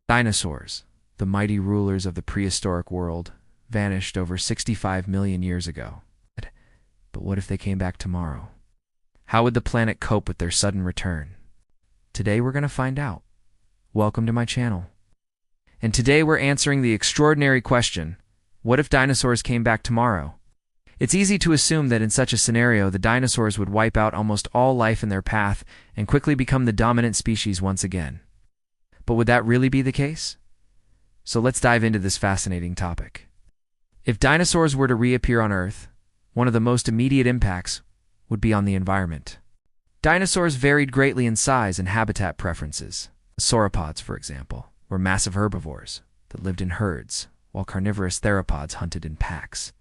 Dinosaurs, the mighty rulers of the prehistoric world, vanished over 65 million years ago. But what if they came back tomorrow? How would the planet cope with their sudden return? Today we're going to find out. Welcome to my channel. And today we're answering the extraordinary question, what if dinosaurs came back tomorrow? It's easy to assume that in such a scenario, the dinosaurs would wipe out almost all life in their path and quickly become the dominant species once again. But would that really be the case? So let's dive into this fascinating topic. If dinosaurs were to reappear on Earth, one of the most immediate impacts would be on the environment. Dinosaurs varied greatly in size and habitat preferences. Sauropods, for example, were massive herbivores that lived in herds, while carnivorous theropods hunted in packs.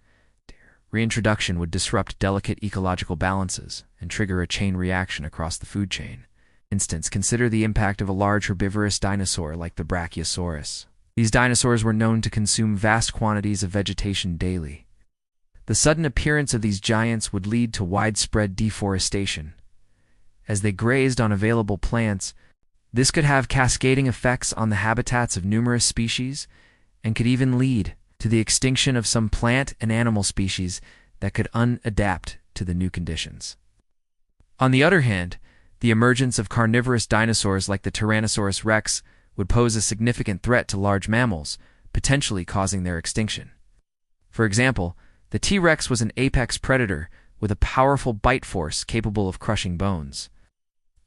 Reintroduction would disrupt delicate ecological balances and trigger a chain reaction across the food chain. Instance, consider the impact of a large herbivorous dinosaur like the Brachiosaurus. These dinosaurs were known to consume vast quantities of vegetation daily. The sudden appearance of these giants would lead to widespread deforestation. As they grazed on available plants, this could have cascading effects on the habitats of numerous species and could even lead to the extinction of some plant and animal species that could unadapt to the new conditions. On the other hand, the emergence of carnivorous dinosaurs like the Tyrannosaurus Rex would pose a significant threat to large mammals, potentially causing their extinction. For example, the T-Rex was an apex predator with a powerful bite force capable of crushing bones.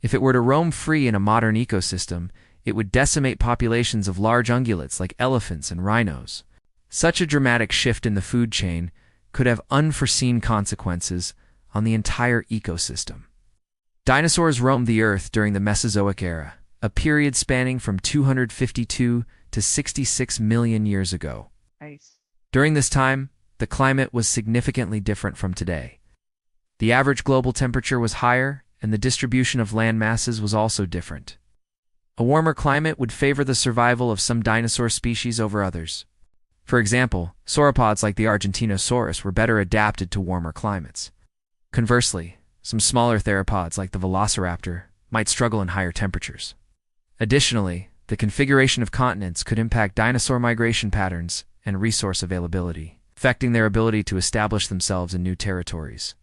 If it were to roam free in a modern ecosystem, it would decimate populations of large ungulates like elephants and rhinos. Such a dramatic shift in the food chain could have unforeseen consequences on the entire ecosystem. Dinosaurs roamed the Earth during the Mesozoic era, a period spanning from 252 to 66 million years ago. Nice. During this time, the climate was significantly different from today. The average global temperature was higher, and the distribution of land masses was also different. A warmer climate would favor the survival of some dinosaur species over others. For example, sauropods like the Argentinosaurus were better adapted to warmer climates. Conversely, some smaller theropods like the Velociraptor might struggle in higher temperatures. Additionally, the configuration of continents could impact dinosaur migration patterns and resource availability, affecting their ability to establish themselves in new territories.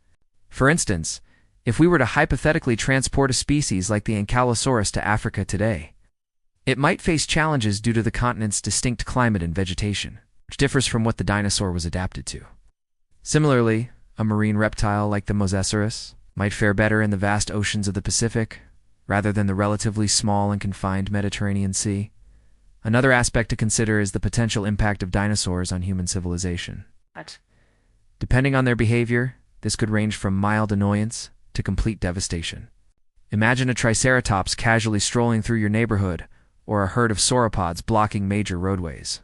For instance, if we were to hypothetically transport a species like the Ankylosaurus to Africa today, it might face challenges due to the continent's distinct climate and vegetation, which differs from what the dinosaur was adapted to. Similarly, a marine reptile like the Mosasaurus might fare better in the vast oceans of the Pacific, rather than the relatively small and confined Mediterranean Sea. Another aspect to consider is the potential impact of dinosaurs on human civilization. Depending on their behavior, this could range from mild annoyance to complete devastation. Imagine a triceratops casually strolling through your neighborhood, or a herd of sauropods blocking major roadways.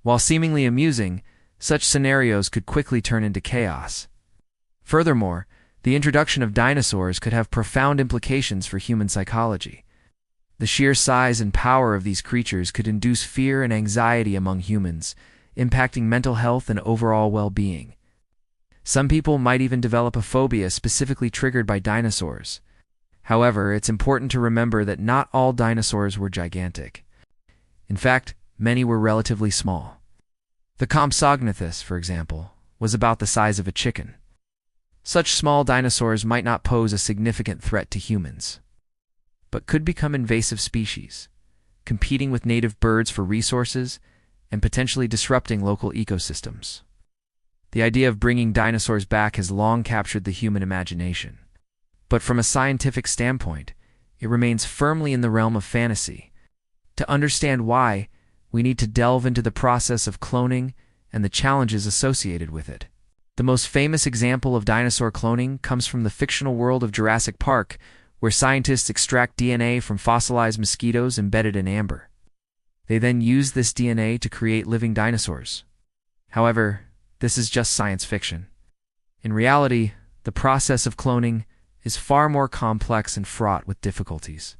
While seemingly amusing, such scenarios could quickly turn into chaos. Furthermore, the introduction of dinosaurs could have profound implications for human psychology. The sheer size and power of these creatures could induce fear and anxiety among humans, impacting mental health and overall well-being. Some people might even develop a phobia specifically triggered by dinosaurs. However, it's important to remember that not all dinosaurs were gigantic. In fact, many were relatively small. The Compsognathus, for example, was about the size of a chicken. Such small dinosaurs might not pose a significant threat to humans, but could become invasive species, competing with native birds for resources and potentially disrupting local ecosystems. The idea of bringing dinosaurs back has long captured the human imagination. But from a scientific standpoint, it remains firmly in the realm of fantasy. To understand why, we need to delve into the process of cloning and the challenges associated with it. The most famous example of dinosaur cloning comes from the fictional world of Jurassic Park, where scientists extract DNA from fossilized mosquitoes embedded in amber. They then use this DNA to create living dinosaurs. However, this is just science fiction. In reality, the process of cloning is far more complex and fraught with difficulties.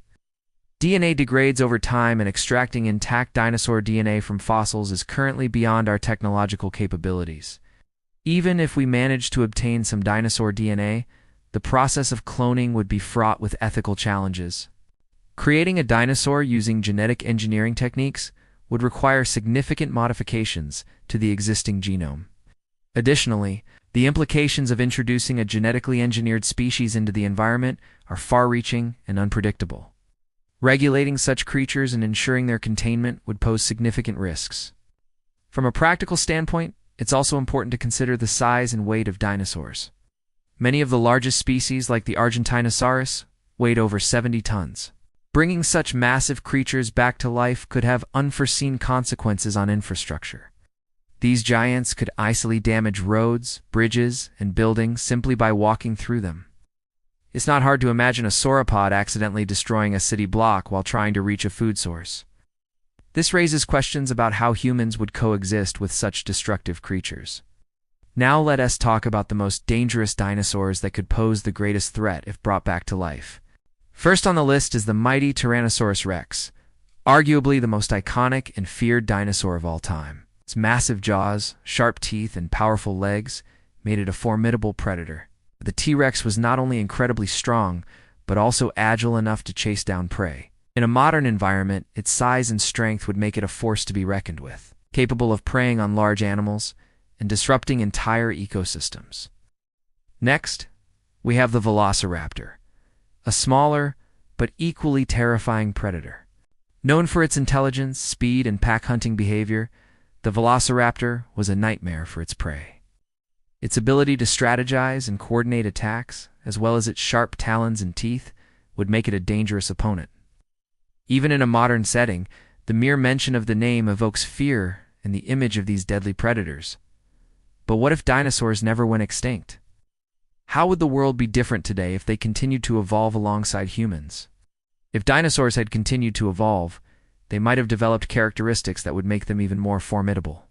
DNA degrades over time, and extracting intact dinosaur DNA from fossils is currently beyond our technological capabilities. Even if we manage to obtain some dinosaur DNA, the process of cloning would be fraught with ethical challenges. Creating a dinosaur using genetic engineering techniques would require significant modifications to the existing genome. Additionally, the implications of introducing a genetically engineered species into the environment are far-reaching and unpredictable. Regulating such creatures and ensuring their containment would pose significant risks. From a practical standpoint, it's also important to consider the size and weight of dinosaurs. Many of the largest species, like the Argentinosaurus, weighed over 70 tons. Bringing such massive creatures back to life could have unforeseen consequences on infrastructure. These giants could easily damage roads, bridges, and buildings simply by walking through them. It's not hard to imagine a sauropod accidentally destroying a city block while trying to reach a food source. This raises questions about how humans would coexist with such destructive creatures. Now let us talk about the most dangerous dinosaurs that could pose the greatest threat if brought back to life. First on the list is the mighty Tyrannosaurus Rex, arguably the most iconic and feared dinosaur of all time. Its massive jaws, sharp teeth, and powerful legs made it a formidable predator. The T-Rex was not only incredibly strong, but also agile enough to chase down prey. In a modern environment, its size and strength would make it a force to be reckoned with, capable of preying on large animals and disrupting entire ecosystems. Next, we have the Velociraptor, a smaller but equally terrifying predator. Known for its intelligence, speed, and pack-hunting behavior, the Velociraptor was a nightmare for its prey. Its ability to strategize and coordinate attacks, as well as its sharp talons and teeth, would make it a dangerous opponent. Even in a modern setting, the mere mention of the name evokes fear and the image of these deadly predators. But what if dinosaurs never went extinct? How would the world be different today if they continued to evolve alongside humans? If dinosaurs had continued to evolve, they might have developed characteristics that would make them even more formidable.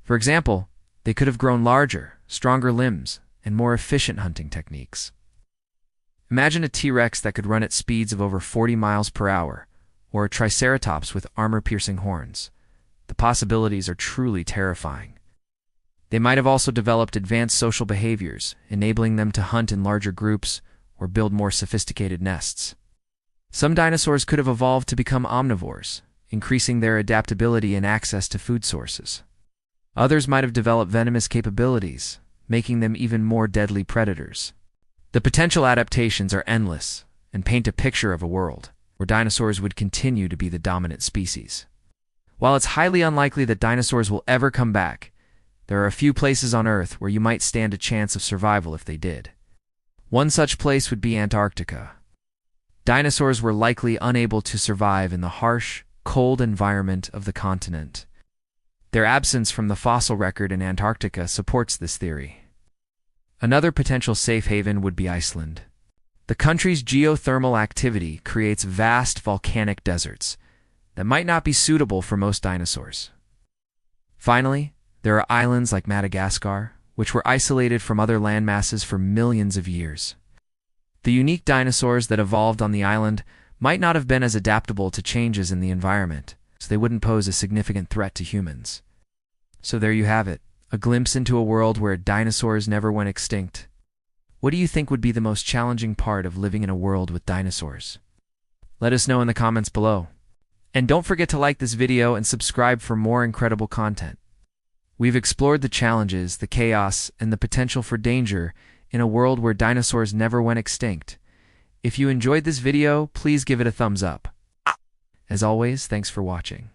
For example, they could have grown larger, stronger limbs, and more efficient hunting techniques. Imagine a T-Rex that could run at speeds of over 40 miles per hour, or a Triceratops with armor-piercing horns. The possibilities are truly terrifying. They might have also developed advanced social behaviors, enabling them to hunt in larger groups or build more sophisticated nests. Some dinosaurs could have evolved to become omnivores, increasing their adaptability and access to food sources. Others might have developed venomous capabilities, making them even more deadly predators. The potential adaptations are endless and paint a picture of a world where dinosaurs would continue to be the dominant species. While it's highly unlikely that dinosaurs will ever come back, there are a few places on Earth where you might stand a chance of survival if they did. One such place would be Antarctica. Dinosaurs were likely unable to survive in the harsh, cold environment of the continent. Their absence from the fossil record in Antarctica supports this theory. Another potential safe haven would be Iceland. The country's geothermal activity creates vast volcanic deserts that might not be suitable for most dinosaurs. Finally, there are islands like Madagascar, which were isolated from other landmasses for millions of years. The unique dinosaurs that evolved on the island might not have been as adaptable to changes in the environment, so they wouldn't pose a significant threat to humans. So there you have it, a glimpse into a world where dinosaurs never went extinct. What do you think would be the most challenging part of living in a world with dinosaurs? Let us know in the comments below. And don't forget to like this video and subscribe for more incredible content. We've explored the challenges, the chaos, and the potential for danger in a world where dinosaurs never went extinct. If you enjoyed this video, please give it a thumbs up. As always, thanks for watching.